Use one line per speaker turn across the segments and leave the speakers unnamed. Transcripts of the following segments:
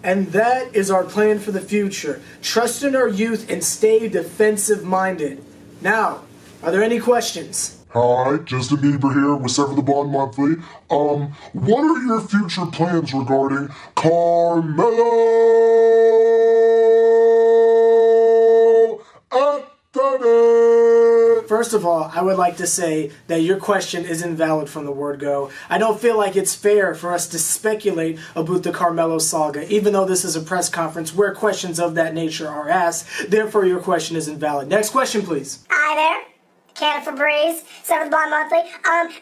And that is our plan for the future. Trust in our youth and stay defensive-minded. Now, are there any questions?
Hi, Justin Bieber here with SeverTheBond Monthly. What are your future plans regarding Carmelo Anthony?
First of all, I would like to say that your question is invalid from the word go. I don't feel like it's fair for us to speculate about the Carmelo saga, even though this is a press conference where questions of that nature are asked. Therefore, your question is invalid. Next question, please.
Hi there. Can of Febreze, SeverTheBond Monthly.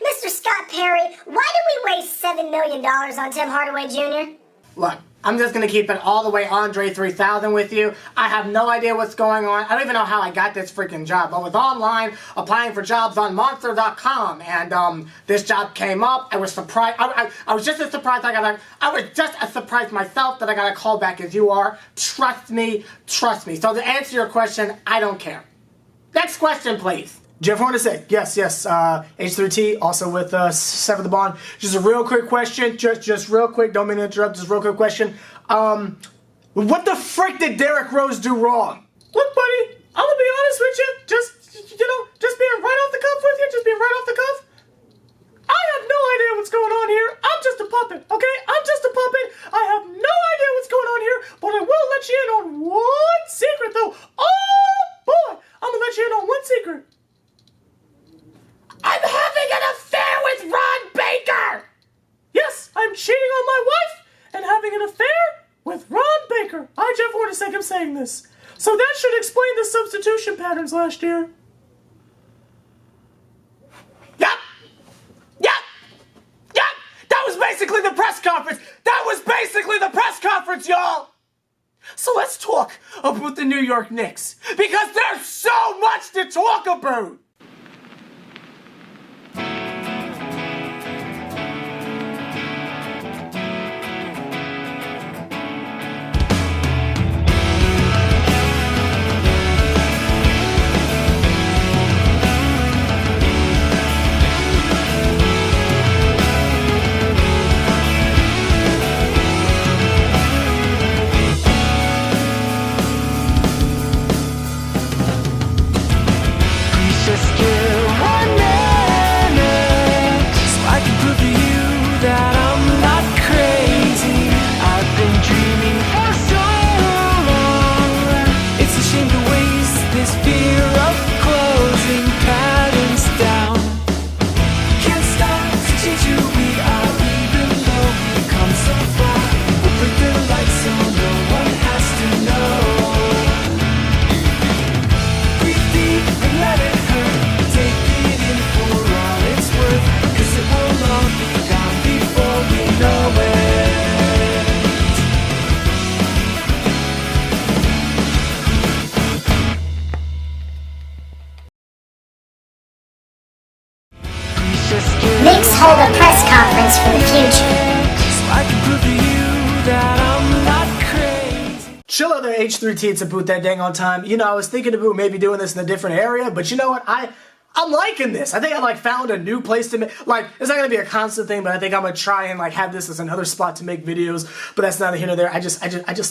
Mr. Scott Perry, why did we waste $7 million on Tim Hardaway Jr.?
Look, I'm just going to keep it all the way Andre 3000 with you. I have no idea what's going on. I don't even know how I got this freaking job. I was online applying for jobs on Monster.com, and this job came up. I was surprised. I was just as surprised I was just as surprised myself that I got a call back as you are. Trust me, trust me. So to answer your question, I don't care. Next question, please. Jeff Hornacek, yes, H+III+T, also with SeverTheBond. Just a real quick question, just real quick, don't mean to interrupt, just real quick question. What the frick did Derrick Rose do wrong? Look, buddy, I'm gonna be honest with you, just being right off the cuff with you, just being right off the cuff. I have no idea what's going on here. I'm just a puppet, okay? I'm just a puppet. I have no idea what's going on here, but I will let you in on one secret, though. Oh, boy, I'm gonna let you in on one secret. I'm having an affair with Ron Baker! Yes, I'm cheating on my wife and having an affair with Ron Baker. I, Jeff Hornacek, am saying this. So that should explain the substitution patterns last year. Yep! That was basically the press conference! That was basically the press conference, y'all! So let's talk about the New York Knicks, because there's so much to talk about!
Knicks hold a press conference for the future.
Chill out there, H+III+T, it's about that dang on time. You know, I was thinking about maybe doing this in a different area, but you know what? I'm liking this. I think I found a new place to make, it's not gonna be a constant thing, but I think I'm gonna try and have this as another spot to make videos, but that's neither here nor there. I just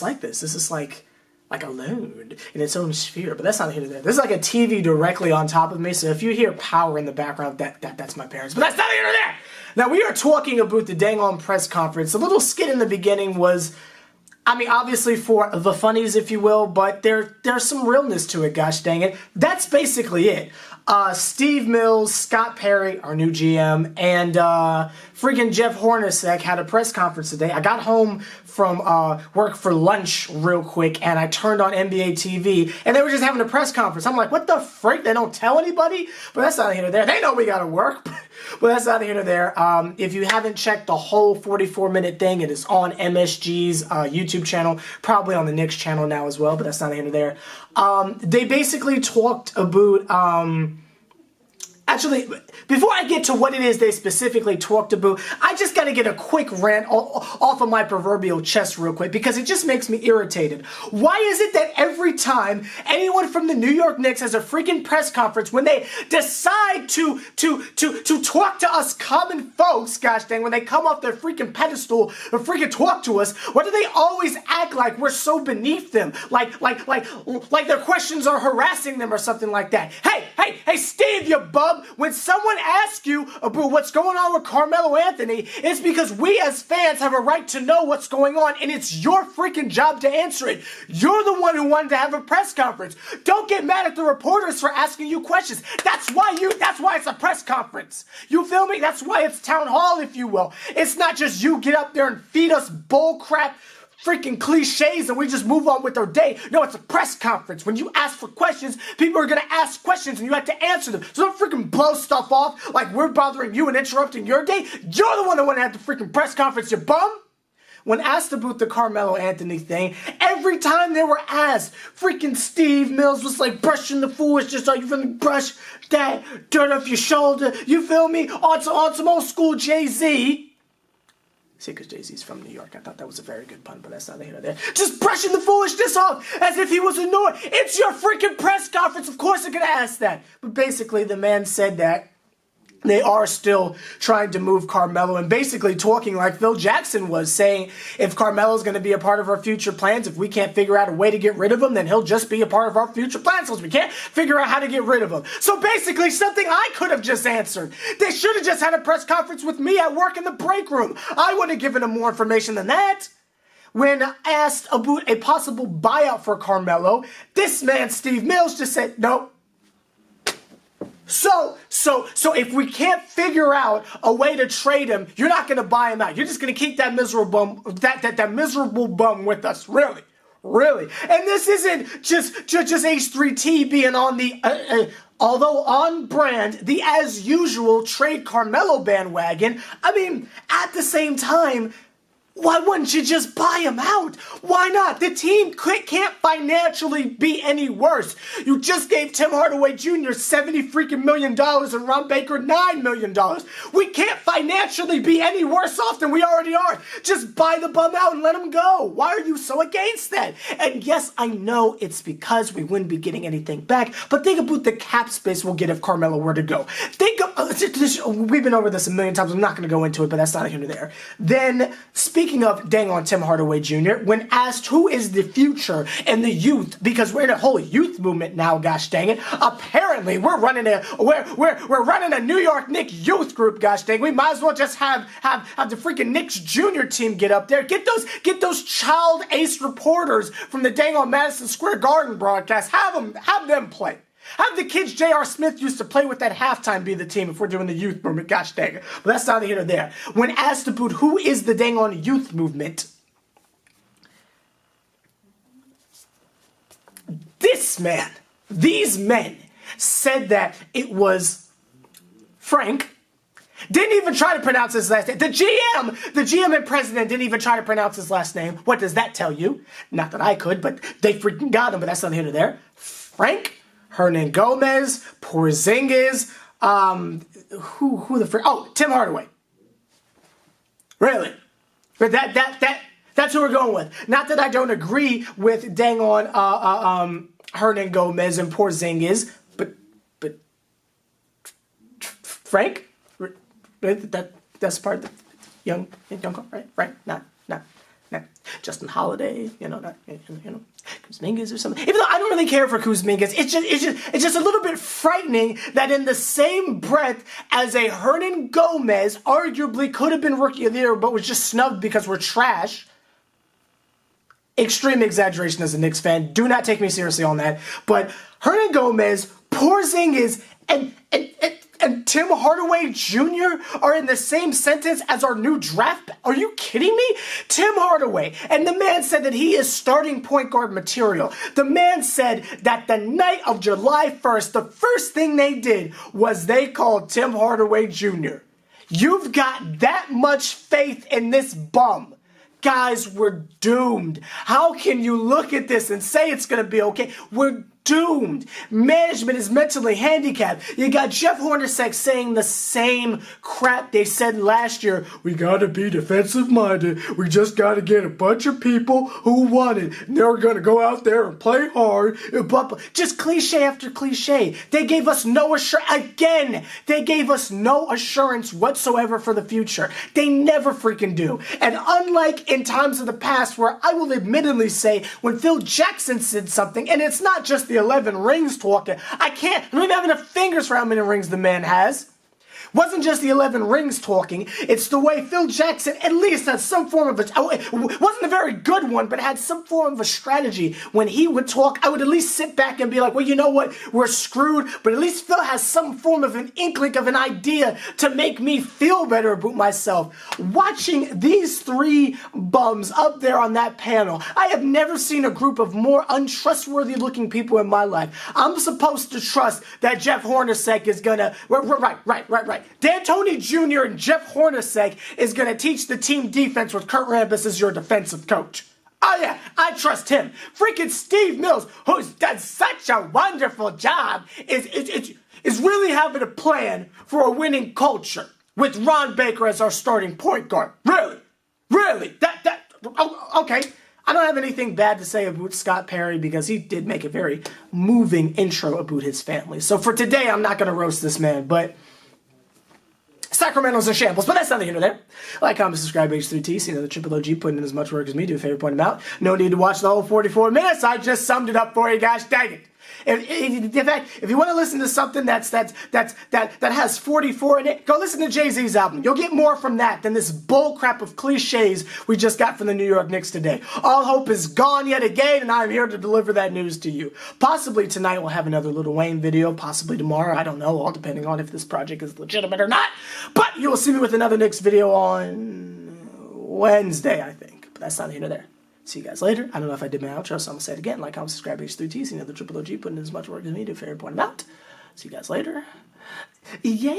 like this. This is like alone in its own sphere, but that's not here nor there. This is like a TV directly on top of me, so if you hear power in the background, that's my parents, but that's not here nor there. Now, we are talking about the dang on press conference. The little skit in the beginning was, I mean, obviously for the funnies, if you will, but there's some realness to it, gosh dang it. That's basically it. Steve Mills, Scott Perry, our new GM, and freaking Jeff Hornacek had a press conference today. I got home from work for lunch real quick, and I turned on NBA TV, and they were just having a press conference. I'm like, what the freak? They don't tell anybody? But that's not here nor there. They know we gotta work, but that's not here nor there. If you haven't checked the whole 44-minute thing, it is on MSG's YouTube channel, probably on the Knicks channel now as well, but that's not here nor there. They basically talked about Actually, before I get to what it is they specifically talked about, I just got to get a quick rant off of my proverbial chest real quick because it just makes me irritated. Why is it that every time anyone from the New York Knicks has a freaking press conference when they decide to talk to us common folks, gosh dang, when they come off their freaking pedestal or freaking talk to us, why do they always act like we're so beneath them? Like their questions are harassing them or something like that. Hey, Steve, you bub! When someone asks you about what's going on with Carmelo Anthony, it's because we as fans have a right to know what's going on, and it's your freaking job to answer it. You're the one who wanted to have a press conference. Don't get mad at the reporters for asking you questions. That's why it's a press conference. You feel me? That's why it's town hall, if you will. It's not just you get up there and feed us bull crap freaking cliches and we just move on with our day. No, it's a press conference. When you ask for questions, people are going to ask questions and you have to answer them. So don't freaking blow stuff off like we're bothering you and interrupting your day. You're the one that wanted to have the freaking press conference, you bum. When asked about the Carmelo Anthony thing, every time they were asked, freaking Steve Mills was like brushing the foolishness. Are you gonna brush that dirt off your shoulder? You feel me? On some old school Jay-Z. See, because Jay-Z's from New York. I thought that was a very good pun, but that's not here or there. Just brushing the foolishness off as if he was annoyed. It's your freaking press conference. Of course they're going to ask that. But basically, the man said that they are still trying to move Carmelo and basically talking like Phil Jackson was, saying if Carmelo's going to be a part of our future plans, if we can't figure out a way to get rid of him, then he'll just be a part of our future plans because we can't figure out how to get rid of him. So basically something I could have just answered. They should have just had a press conference with me at work in the break room. I would have given him more information than that. When asked about a possible buyout for Carmelo, this man, Steve Mills, just said, nope. So if we can't figure out a way to trade him, you're not going to buy him out. You're just going to keep that miserable bum, that miserable bum with us. Really. And this isn't just H+III+T being on the, although on brand, the as usual trade Carmelo bandwagon. I mean, at the same time, why wouldn't you just buy him out? Why not? The team can't financially be any worse. You just gave Tim Hardaway Jr. $70 million and Ron Baker $9 million. We can't financially be any worse off than we already are. Just buy the bum out and let him go. Why are you so against that? And yes, I know it's because we wouldn't be getting anything back, but think about the cap space we'll get if Carmelo were to go. We've been over this a million times. I'm not going to go into it, but that's not here nor there. Then, speaking of dang on Tim Hardaway Jr., when asked who is the future and the youth, because we're in a whole youth movement now, gosh dang it. Apparently, we're running a New York Knicks youth group, gosh dang. We might as well just have the freaking Knicks junior team get up there. Get those child ace reporters from the dang on Madison Square Garden broadcast. Have them play. Have the kids J.R. Smith used to play with at halftime be the team if we're doing the youth movement. Gosh dang it. But that's neither here nor there. When asked about who is the dang on youth movement, these men said that it was Frank. Didn't even try to pronounce his last name. The GM and president didn't even try to pronounce his last name. What does that tell you? Not that I could, but they freaking got him, but that's neither here nor there. Frank Hernan Gomez, Porzingis, Tim Hardaway. Really? But that's who we're going with. Not that I don't agree with dang on Hernan Gomez and Porzingis, but Frank? That's part of the young right? Not Justin Holiday, Kuzmingas or something. Even though I don't really care for Kuzmingas, it's just a little bit frightening that in the same breath as a Hernan Gomez arguably could have been Rookie of the Year, but was just snubbed because we're trash. Extreme exaggeration as a Knicks fan. Do not take me seriously on that. But Hernan Gomez, Porzingis, and Tim Hardaway Jr. are in the same sentence as our new draft. Are you kidding me? Tim Hardaway. And the man said that he is starting point guard material. The man said that the night of July 1st, the first thing they did was they called Tim Hardaway Jr. You've got that much faith in this bum. Guys, we're doomed. How can you look at this and say it's going to be okay? We're doomed. Management is mentally handicapped. You got Jeff Hornacek saying the same crap they said last year. We gotta be defensive minded. We just gotta get a bunch of people who want it. And they're gonna go out there and play hard. Just cliche after cliche. They gave us no assurance. Again, they gave us no assurance whatsoever for the future. They never freaking do. And unlike in times of the past where I will admittedly say when Phil Jackson said something, and it's not just the 11 rings talking. I don't even have enough fingers for how many rings the man has. Wasn't just the 11 rings talking, it's the way Phil Jackson at least had some form of it wasn't a very good one, but had some form of a strategy. When he would talk, I would at least sit back and be like, well, you know what, we're screwed, but at least Phil has some form of an inkling of an idea to make me feel better about myself. Watching these three bums up there on that panel, I have never seen a group of more untrustworthy looking people in my life. I'm supposed to trust that Jeff Hornacek is gonna, right. D'Antoni Jr. and Jeff Hornacek is going to teach the team defense with Kurt Rambis as your defensive coach. Oh yeah, I trust him. Freaking Steve Mills, who's done such a wonderful job, is really having a plan for a winning culture with Ron Baker as our starting point guard. Really? Okay. I don't have anything bad to say about Scott Perry because he did make a very moving intro about his family. So for today, I'm not going to roast this man, but Sacramento's in shambles, but that's nothing here nor there. Like, comment, subscribe, H+III+T. See another Triple OG putting in as much work as me. Do a favor, point him out. No need to watch the whole 44 minutes. I just summed it up for you guys. Dang it. In fact, if you want to listen to something that has 44 in it, go listen to Jay-Z's album. You'll get more from that than this bull crap of cliches we just got from the New York Knicks today. All hope is gone yet again, and I'm here to deliver that news to you. Possibly tonight we'll have another Lil Wayne video, possibly tomorrow, I don't know, all depending on if this project is legitimate or not. But you will see me with another Knicks video on Wednesday, I think. But that's not here nor there. See you guys later. I don't know if I did my outro, so I'm going to say it again. Like, comment, subscribe, H+III+T. See another Triple OG putting in as much work as me. Do a favorite, point them out. See you guys later. Yeah.